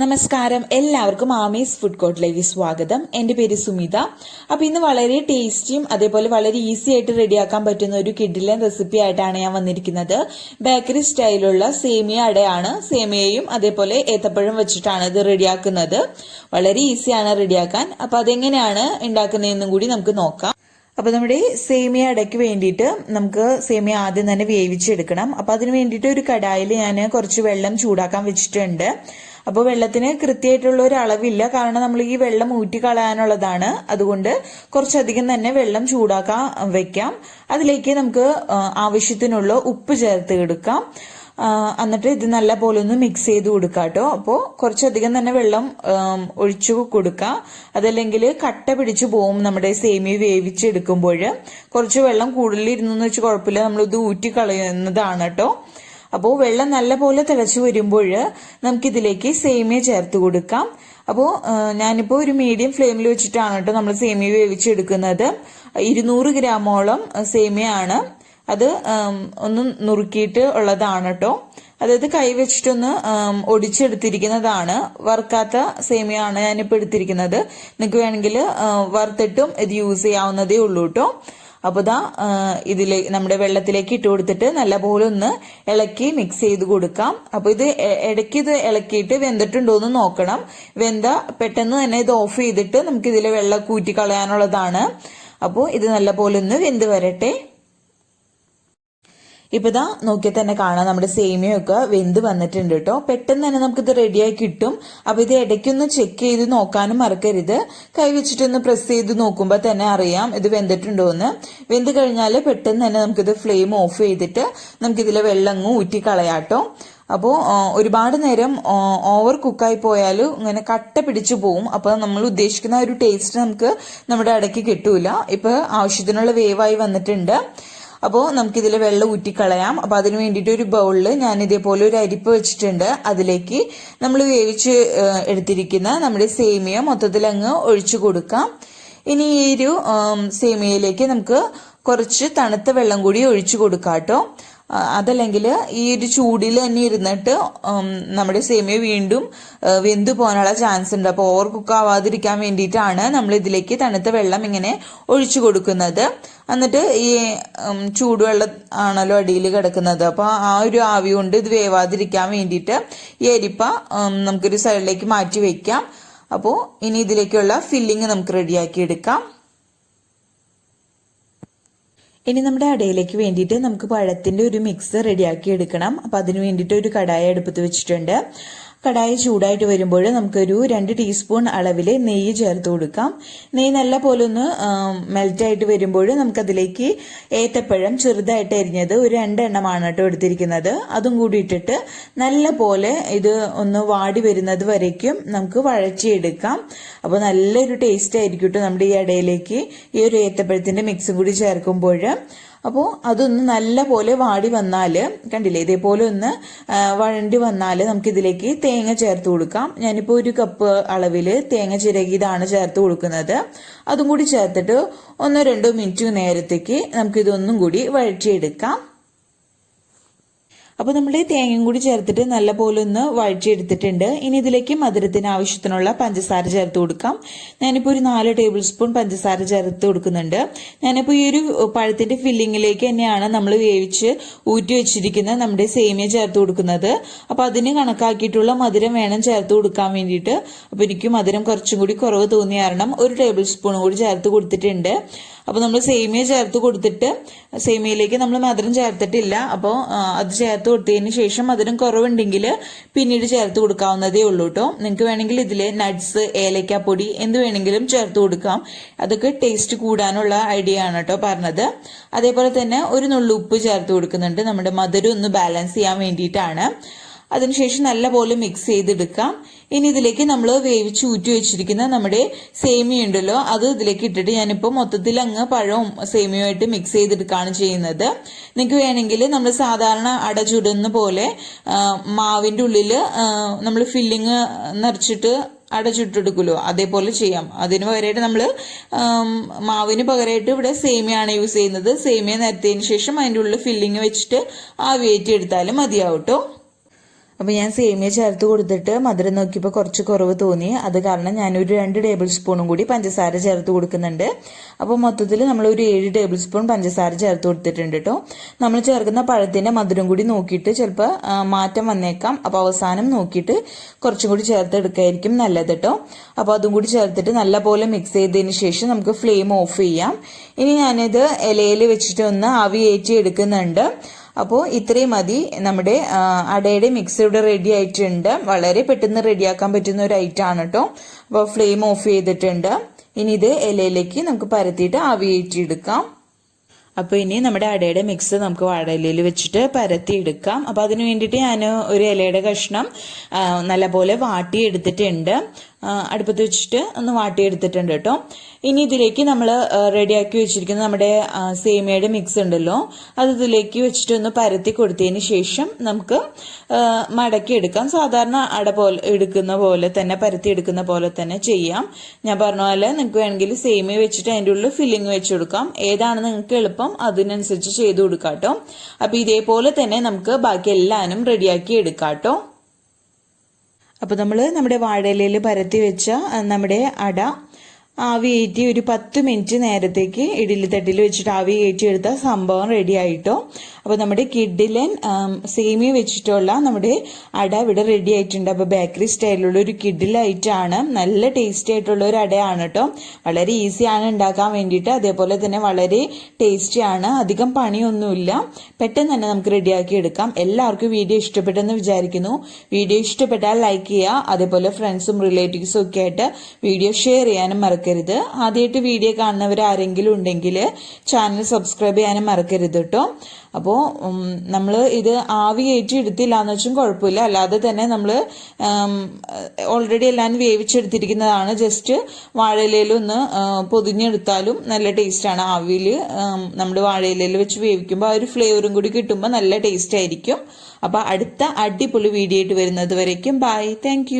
നമസ്കാരം, എല്ലാവർക്കും ആമീസ് ഫുഡ് കോർട്ടിലേക്ക് സ്വാഗതം. എൻ്റെ പേര് സുമിത. അപ്പോൾ ഇന്ന് വളരെ ടേസ്റ്റിയും അതേപോലെ വളരെ ഈസി ആയിട്ട് റെഡിയാക്കാൻ പറ്റുന്ന ഒരു കിഡിലൻ റെസിപ്പി ആയിട്ടാണ് ഞാൻ വന്നിരിക്കുന്നത്. ബേക്കറി സ്റ്റൈലുള്ള സേമിയ അടയാണ്. സേമിയയും അതേപോലെ ഏത്തപ്പഴം വെച്ചിട്ടാണ് ഇത് റെഡിയാക്കുന്നത്. വളരെ ഈസിയാണ് റെഡിയാക്കാൻ. അപ്പോൾ അതെങ്ങനെയാണ് ഉണ്ടാക്കുന്നതെന്നും കൂടി നമുക്ക് നോക്കാം. അപ്പോൾ നമ്മുടെ സേമിയ അടയ്ക്ക് വേണ്ടിയിട്ട് നമുക്ക് സേമിയ ആദ്യം തന്നെ വേവിച്ചെടുക്കണം. അപ്പോൾ അതിന് വേണ്ടിയിട്ട് ഒരു കടായിൽ ഞാൻ കുറച്ച് വെള്ളം ചൂടാക്കാൻ വെച്ചിട്ടുണ്ട്. അപ്പോൾ വെള്ളത്തിന് കൃത്യമായിട്ടുള്ള ഒരു അളവില്ല, കാരണം നമ്മൾ ഈ വെള്ളം ഊറ്റി കളയാനുള്ളതാണ്. അതുകൊണ്ട് കുറച്ചധികം തന്നെ വെള്ളം ചൂടാക്കാൻ വെക്കാം. അതിലേക്ക് നമുക്ക് ആവശ്യത്തിനുള്ള ഉപ്പ് ചേർത്ത് എടുക്കാം. എന്നിട്ട് ഇത് നല്ല പോലെ ഒന്ന് മിക്സ് ചെയ്ത് കൊടുക്കാം കേട്ടോ. അപ്പോൾ കുറച്ചധികം തന്നെ വെള്ളം ഒഴിച്ചു കൊടുക്കാം. അതല്ലെങ്കിൽ കട്ട പിടിച്ചു പോകും നമ്മുടെ സേമിയ വേവിച്ചെടുക്കുമ്പോൾ. കുറച്ച് വെള്ളം കൂടുതലിരുന്നു എന്ന് വെച്ച് കുഴപ്പമില്ല, നമ്മളിത് ഊറ്റി കളയുന്നതാണ് കേട്ടോ. അപ്പോൾ വെള്ളം നല്ല പോലെ തിളച്ചു വരുമ്പോൾ നമുക്കിതിലേക്ക് സേമിയ ചേർത്ത് കൊടുക്കാം. അപ്പോൾ ഞാനിപ്പോൾ ഒരു മീഡിയം ഫ്ലെയിമിൽ വെച്ചിട്ടാണ് കേട്ടോ നമ്മൾ സേമിയ വേവിച്ചെടുക്കുന്നത്. 200 ഗ്രാമോളം സേമിയാണ്. അത് ഒന്ന് നുറുക്കിയിട്ട് ഉള്ളതാണ് കേട്ടോ. അതായത് കൈ വെച്ചിട്ടൊന്ന് ഒടിച്ചെടുത്തിരിക്കുന്നതാണ്. വറുക്കാത്ത സേമിയാണ് ഞാനിപ്പോൾ എടുത്തിരിക്കുന്നത്. നിങ്ങൾക്ക് വേണമെങ്കിൽ വറുത്തിട്ടും ഇത് യൂസ് ചെയ്യാവുന്നതേ ഉള്ളൂ കേട്ടോ. അപ്പോൾ ഇതിലെ നമ്മുടെ വെള്ളത്തിലേക്ക് ഇട്ട് കൊടുത്തിട്ട് നല്ലപോലെ ഒന്ന് ഇളക്കി മിക്സ് ചെയ്ത് കൊടുക്കാം. അപ്പോൾ ഇത് ഇടയ്ക്ക് ഇത് ഇളക്കിയിട്ട് വെന്തിട്ടുണ്ടോ എന്ന് നോക്കണം. വെന്ത പെട്ടെന്ന് തന്നെ ഇത് ഓഫ് ചെയ്തിട്ട് നമുക്ക് ഇതിലെ വെള്ളം കൂറ്റി കളയാനുള്ളതാണ്. അപ്പോൾ ഇത് നല്ലപോലെ ഒന്ന് വെന്ത് വരട്ടെ. ഇപ്പൊ നോക്കിയാൽ തന്നെ കാണാം നമ്മുടെ സേമിയൊക്കെ വെന്ത് വന്നിട്ടുണ്ട് കേട്ടോ. പെട്ടെന്ന് തന്നെ നമുക്കിത് റെഡിയായി കിട്ടും. അപ്പൊ ഇത് ഇടയ്ക്കൊന്ന് ചെക്ക് ചെയ്ത് നോക്കാനും മറക്കരുത്. കൈ വെച്ചിട്ടൊന്ന് പ്രസ് ചെയ്ത് നോക്കുമ്പോൾ തന്നെ അറിയാം ഇത് വെന്തിട്ടുണ്ടോ എന്ന്. വെന്ത് കഴിഞ്ഞാൽ പെട്ടെന്ന് തന്നെ നമുക്കിത് ഫ്ലെയിം ഓഫ് ചെയ്തിട്ട് നമുക്കിതിലെ വെള്ളം അങ്ങ് ഊറ്റി കളയാട്ടോ. അപ്പോൾ ഒരുപാട് നേരം ഓവർ കുക്കായി പോയാൽ ഇങ്ങനെ കട്ട പിടിച്ചു പോവും. അപ്പോൾ നമ്മൾ ഉദ്ദേശിക്കുന്ന ഒരു ടേസ്റ്റ് നമുക്ക് നമ്മുടെ ഇടയ്ക്ക് കിട്ടൂല. ഇപ്പൊ ആവശ്യത്തിനുള്ള വേവായി വന്നിട്ടുണ്ട്. അപ്പോൾ നമുക്കിതിൽ വെള്ളം ഊറ്റിക്കളയാം. അപ്പോൾ അതിന് വേണ്ടിയിട്ട് ഒരു ബൗളിൽ ഞാൻ ഇതേപോലെ ഒരു അരിപ്പ് വെച്ചിട്ടുണ്ട്. അതിലേക്ക് നമ്മൾ വേവിച്ച് എടുത്തിരിക്കുന്ന നമ്മുടെ സേമിയ മൊത്തത്തിൽ അങ്ങ് ഒഴിച്ചു കൊടുക്കാം. ഇനി ഈ ഒരു സേമിയയിലേക്ക് നമുക്ക് കുറച്ച് തണുത്ത വെള്ളം കൂടി ഒഴിച്ചു കൊടുക്കാം കേട്ടോ. അതല്ലെങ്കിൽ ഈ ഒരു ചൂടിൽ തന്നെ ഇരുന്നിട്ട് നമ്മുടെ സേമിയ വീണ്ടും വെന്തു പോകാനുള്ള ചാൻസ് ഉണ്ട്. അപ്പോൾ ഓവർ കുക്ക് ആവാതിരിക്കാൻ വേണ്ടിയിട്ടാണ് നമ്മൾ ഇതിലേക്ക് തണുത്ത വെള്ളം ഇങ്ങനെ ഒഴിച്ചു കൊടുക്കുന്നത്. എന്നിട്ട് ഈ ചൂടുവെള്ളം ആണല്ലോ അടിയിൽ കിടക്കുന്നത്. അപ്പോൾ ആ ഒരു ആവി കൊണ്ട് ഇത് വേവാതിരിക്കാൻ വേണ്ടിയിട്ട് ഈ അരിപ്പ നമുക്കൊരു സൈഡിലേക്ക് മാറ്റി വെക്കാം. അപ്പോൾ ഇനി ഇതിലേക്കുള്ള ഫില്ലിങ് നമുക്ക് റെഡിയാക്കി എടുക്കാം. ഇനി നമ്മുടെ അടയിലേക്ക് വേണ്ടിയിട്ട് നമുക്ക് പഴത്തിന്റെ ഒരു മിക്സ് റെഡിയാക്കി എടുക്കണം. അപ്പൊ അതിന് വേണ്ടിയിട്ട് ഒരു കടായി അടുപ്പത്ത് വെച്ചിട്ടുണ്ട്. കടായി ചൂടായിട്ട് വരുമ്പോൾ നമുക്കൊരു 2 ടീസ്പൂൺ അളവിൽ നെയ്യ് ചേർത്ത് കൊടുക്കാം. നെയ്യ് നല്ല പോലെ ഒന്ന് മെൽറ്റായിട്ട് വരുമ്പോൾ നമുക്കതിലേക്ക് ഏത്തപ്പഴം ചെറുതായിട്ട് അരിഞ്ഞത് ഒരു 2 എണ്ണമാണ് കേട്ടോ എടുത്തിരിക്കുന്നത്. അതും കൂടി ഇട്ടിട്ട് നല്ല പോലെ ഇത് ഒന്ന് വാടി വരുന്നത് വരയ്ക്കും നമുക്ക് വഴറ്റിയെടുക്കാം. അപ്പോൾ നല്ലൊരു ടേസ്റ്റ് ആയിരിക്കും കേട്ടോ നമ്മുടെ ഈ അടയിലേക്ക് ഈ ഒരു ഏത്തപ്പഴത്തിന്റെ മിക്സും കൂടി ചേർക്കുമ്പോൾ. അപ്പോൾ അതൊന്ന് നല്ല പോലെ വാടി വന്നാൽ കണ്ടില്ലേ, ഇതേപോലെ ഒന്ന് വഴണ്ടി വന്നാൽ നമുക്കിതിലേക്ക് തേങ്ങ ചേർത്ത് കൊടുക്കാം. ഞാനിപ്പോൾ 1 കപ്പ് അളവിൽ തേങ്ങ ചിരകിയതാണ് ചേർത്ത് കൊടുക്കുന്നത്. അതും കൂടി ചേർത്തിട്ട് 1-2 മിനിറ്റ് നേരത്തേക്ക് നമുക്കിതൊന്നും കൂടി വഴറ്റിയെടുക്കാം. അപ്പോൾ നമ്മൾ തേങ്ങയും കൂടി ചേർത്തിട്ട് നല്ല പോലെ ഒന്ന് വഴറ്റിയെടുത്തിട്ടുണ്ട്. ഇനി ഇതിലേക്ക് മധുരത്തിന് ആവശ്യത്തിനുള്ള പഞ്ചസാര ചേർത്ത് കൊടുക്കാം. ഞാനിപ്പോൾ ഒരു 4 ടേബിൾ സ്പൂൺ പഞ്ചസാര ചേർത്ത് കൊടുക്കുന്നുണ്ട്. ഞാനിപ്പോൾ ഈ ഒരു പഴത്തിന്റെ ഫില്ലിങ്ങിലേക്ക് തന്നെയാണ് നമ്മൾ വേവിച്ച് ഊറ്റി വെച്ചിരിക്കുന്ന നമ്മുടെ സേമിയ ചേർത്ത് കൊടുക്കുന്നത്. അപ്പോൾ അതിന് കണക്കാക്കിയിട്ടുള്ള മധുരം വേണം ചേർത്ത് കൊടുക്കാൻ വേണ്ടിയിട്ട്. അപ്പോൾ എനിക്ക് മധുരം കുറച്ചും കൂടി കുറവ് തോന്നിയ കാരണം 1 ടേബിൾ സ്പൂൺ കൂടി ചേർത്ത് കൊടുത്തിട്ടുണ്ട്. അപ്പോൾ നമ്മൾ സേമിയ ചേർത്ത് കൊടുത്തിട്ട് സേമിയയിലേക്ക് നമ്മൾ മധുരം ചേർത്തിട്ടില്ല. അപ്പോൾ അത് ചേർത്ത് കൊടുത്തതിന് ശേഷം മധുരം കുറവുണ്ടെങ്കിൽ പിന്നീട് ചേർത്ത് കൊടുക്കാവുന്നതേ ഉള്ളൂ കേട്ടോ. നിങ്ങൾക്ക് വേണമെങ്കിൽ ഇതിൽ നട്ട്സ്, ഏലക്കാപ്പൊടി എന്ത് വേണമെങ്കിലും ചേർത്ത് കൊടുക്കാം. അതൊക്കെ ടേസ്റ്റ് കൂടാനുള്ള ഐഡിയ ആണ് കേട്ടോ പറഞ്ഞത്. അതേപോലെ തന്നെ ഒരു നുള്ളു ഉപ്പ് ചേർത്ത് കൊടുക്കുന്നുണ്ട്, നമ്മുടെ മധുരം ഒന്ന് ബാലൻസ് ചെയ്യാൻ വേണ്ടിയിട്ടാണ്. അതിനുശേഷം നല്ലപോലെ മിക്സ് ചെയ്തെടുക്കാം. ഇനി ഇതിലേക്ക് നമ്മൾ വേവിച്ച് ഊറ്റി വെച്ചിരിക്കുന്ന നമ്മുടെ സേമിയ ഉണ്ടല്ലോ, അത് ഇതിലേക്ക് ഇട്ടിട്ട് ഞാനിപ്പോൾ മൊത്തത്തിൽ അങ്ങ് പഴവും സേമിയയുമായിട്ട് മിക്സ് ചെയ്തെടുക്കുകയാണ് ചെയ്യുന്നത്. നിങ്ങൾക്ക് വേണമെങ്കിൽ നമ്മൾ സാധാരണ അട ചുടുന്ന പോലെ മാവിന്റെ ഉള്ളിൽ നമ്മൾ ഫില്ലിങ് നിറച്ചിട്ട് അട ചുട്ടെടുക്കുമല്ലോ, അതേപോലെ ചെയ്യാം. അതിന് പകരമായിട്ട് നമ്മൾ മാവിന് പകരമായിട്ട് ഇവിടെ സേമിയാണ് യൂസ് ചെയ്യുന്നത്. സേമിയ നിരത്തിയതിന് ശേഷം അതിൻ്റെ ഉള്ളിൽ ഫില്ലിങ് വെച്ചിട്ട് ആവിയേറ്റി എടുത്താലും മതിയാവും കേട്ടോ. അപ്പോൾ ഞാൻ സേമിയ ചേർത്ത് കൊടുത്തിട്ട് മധുരം നോക്കിയപ്പോൾ കുറച്ച് കുറവ് തോന്നി. അത് കാരണം ഞാനൊരു 2 ടേബിൾ സ്പൂണും കൂടി പഞ്ചസാര ചേർത്ത് കൊടുക്കുന്നുണ്ട്. അപ്പോൾ മൊത്തത്തിൽ നമ്മളൊരു 7 ടേബിൾ സ്പൂൺ പഞ്ചസാര ചേർത്ത് കൊടുത്തിട്ടുണ്ട് കേട്ടോ. നമ്മൾ ചേർക്കുന്ന പഴത്തിൻ്റെ മധുരം കൂടി നോക്കിയിട്ട് ചിലപ്പോൾ മാറ്റം വന്നേക്കാം. അപ്പോൾ അവസാനം നോക്കിയിട്ട് കുറച്ചും കൂടി ചേർത്ത് എടുക്കായിരിക്കും നല്ലത് കേട്ടോ. അപ്പോൾ അതും കൂടി ചേർത്തിട്ട് നല്ലപോലെ മിക്സ് ചെയ്തതിന് ശേഷം നമുക്ക് ഫ്ലെയിം ഓഫ് ചെയ്യാം. ഇനി ഞാനിത് ഇലയിൽ വെച്ചിട്ട് ഒന്ന് ആവി കയറ്റി എടുക്കുന്നുണ്ട്. അപ്പോൾ ഇത്രയും മതി. നമ്മുടെ അടയുടെ മിക്സ് ഇവിടെ റെഡി ആയിട്ടുണ്ട്. വളരെ പെട്ടെന്ന് റെഡിയാക്കാൻ പറ്റുന്ന ഒരു ഐറ്റം ആണ് കേട്ടോ. അപ്പോൾ ഫ്ലെയിം ഓഫ് ചെയ്തിട്ടുണ്ട്. ഇനി ഇത് ഇലയിലേക്ക് നമുക്ക് പരത്തിയിട്ട് ആവി കയറ്റിയെടുക്കാം. അപ്പോൾ ഇനി നമ്മുടെ അടയുടെ മിക്സ് നമുക്ക് വാഴയിലയിൽ വെച്ചിട്ട് പരത്തിയെടുക്കാം. അപ്പോൾ അതിന് വേണ്ടിയിട്ട് ഞാൻ ഒരു ഇലയുടെ കഷ്ണം നല്ലപോലെ വാട്ടിയെടുത്തിട്ടുണ്ട്. അടുപ്പത്ത് വെച്ചിട്ട് ഒന്ന് വാട്ടിയെടുത്തിട്ടുണ്ട് കേട്ടോ. ഇനി ഇതിലേക്ക് നമ്മൾ റെഡിയാക്കി വെച്ചിരിക്കുന്ന നമ്മുടെ സേമിയയുടെ മിക്സ് ഉണ്ടല്ലോ, അത് ഇതിലേക്ക് വെച്ചിട്ട് ഒന്ന് പരത്തി കൊടുത്തതിന് ശേഷം നമുക്ക് മടക്കി എടുക്കാം. സാധാരണ അട പോലെ എടുക്കുന്ന പോലെ തന്നെ, പരത്തി എടുക്കുന്ന പോലെ തന്നെ ചെയ്യാം. ഞാൻ പറഞ്ഞ പോലെ നിങ്ങൾക്ക് വേണമെങ്കിൽ സേമിയ വെച്ചിട്ട് അതിൻ്റെ ഉള്ളിൽ ഫില്ലിങ് വെച്ച് കൊടുക്കാം. ഏതാണ് നിങ്ങൾക്ക് എളുപ്പം അതിനനുസരിച്ച് ചെയ്ത് കൊടുക്കാം കേട്ടോ. അപ്പോൾ ഇതേപോലെ തന്നെ നമുക്ക് ബാക്കി എല്ലാനും റെഡിയാക്കി എടുക്കാം കേട്ടോ. അപ്പോൾ നമ്മൾ നമ്മുടെ വാഴയിലയിൽ പരത്തി വെച്ച നമ്മുടെ അട ആവി കയറ്റി ഒരു 10 മിനിറ്റ് നേരത്തേക്ക് ഇഡ്ഡലി തട്ടിൽ വെച്ചിട്ട് ആവി കയറ്റി എടുത്ത സംഭവം റെഡി ആയിട്ടോ. അപ്പോൾ നമ്മുടെ കിഡിലൻ സേമിയ വെച്ചിട്ടുള്ള നമ്മുടെ അട ഇവിടെ റെഡി ആയിട്ടുണ്ട്. അപ്പോൾ ബേക്കറി സ്റ്റൈലിലുള്ള ഒരു കിഡിൽ ഐറ്റാണ്. നല്ല ടേസ്റ്റി ആയിട്ടുള്ള ഒരു അടയാണ് കേട്ടോ. വളരെ ഈസിയാണ് ഉണ്ടാക്കാൻ വേണ്ടിയിട്ട്. അതേപോലെ തന്നെ വളരെ ടേസ്റ്റിയാണ്. അധികം പണിയൊന്നുമില്ല. പെട്ടെന്ന് തന്നെ നമുക്ക് റെഡിയാക്കി എടുക്കാം. എല്ലാവർക്കും വീഡിയോ ഇഷ്ടപ്പെട്ടെന്ന് വിചാരിക്കുന്നു. വീഡിയോ ഇഷ്ടപ്പെട്ടാൽ ലൈക്ക് ചെയ്യുക. അതേപോലെ ഫ്രണ്ട്സും റിലേറ്റീവ്സും ഒക്കെ ആയിട്ട് വീഡിയോ ഷെയർ ചെയ്യാനും മറക്കരുത്. ആദ്യമായിട്ട് വീഡിയോ കാണുന്നവർ ആരെങ്കിലും ഉണ്ടെങ്കിൽ ചാനൽ സബ്സ്ക്രൈബ് ചെയ്യാനും മറക്കരുത് കേട്ടോ. അപ്പോൾ നമ്മൾ ഇത് ആവി കയറ്റി എടുത്തില്ല എന്ന് വെച്ചും കുഴപ്പമില്ല. അല്ലാതെ തന്നെ നമ്മൾ ഓൾറെഡി എല്ലാം വേവിച്ചെടുത്തിരിക്കുന്നതാണ്. ജസ്റ്റ് വാഴയിലയിൽ ഒന്ന് പൊതിഞ്ഞെടുത്താലും നല്ല ടേസ്റ്റാണ്. ആവിയിൽ നമ്മൾ വാഴയിലയിൽ വെച്ച് വേവിക്കുമ്പോൾ ആ ഒരു ഫ്ലേവറും കൂടി കിട്ടുമ്പോൾ നല്ല ടേസ്റ്റ് ആയിരിക്കും. അപ്പോൾ അടുത്ത അടിപൊളി വീഡിയോ ആയിട്ട് വരുന്നത് വരയ്ക്കും ബൈ. താങ്ക്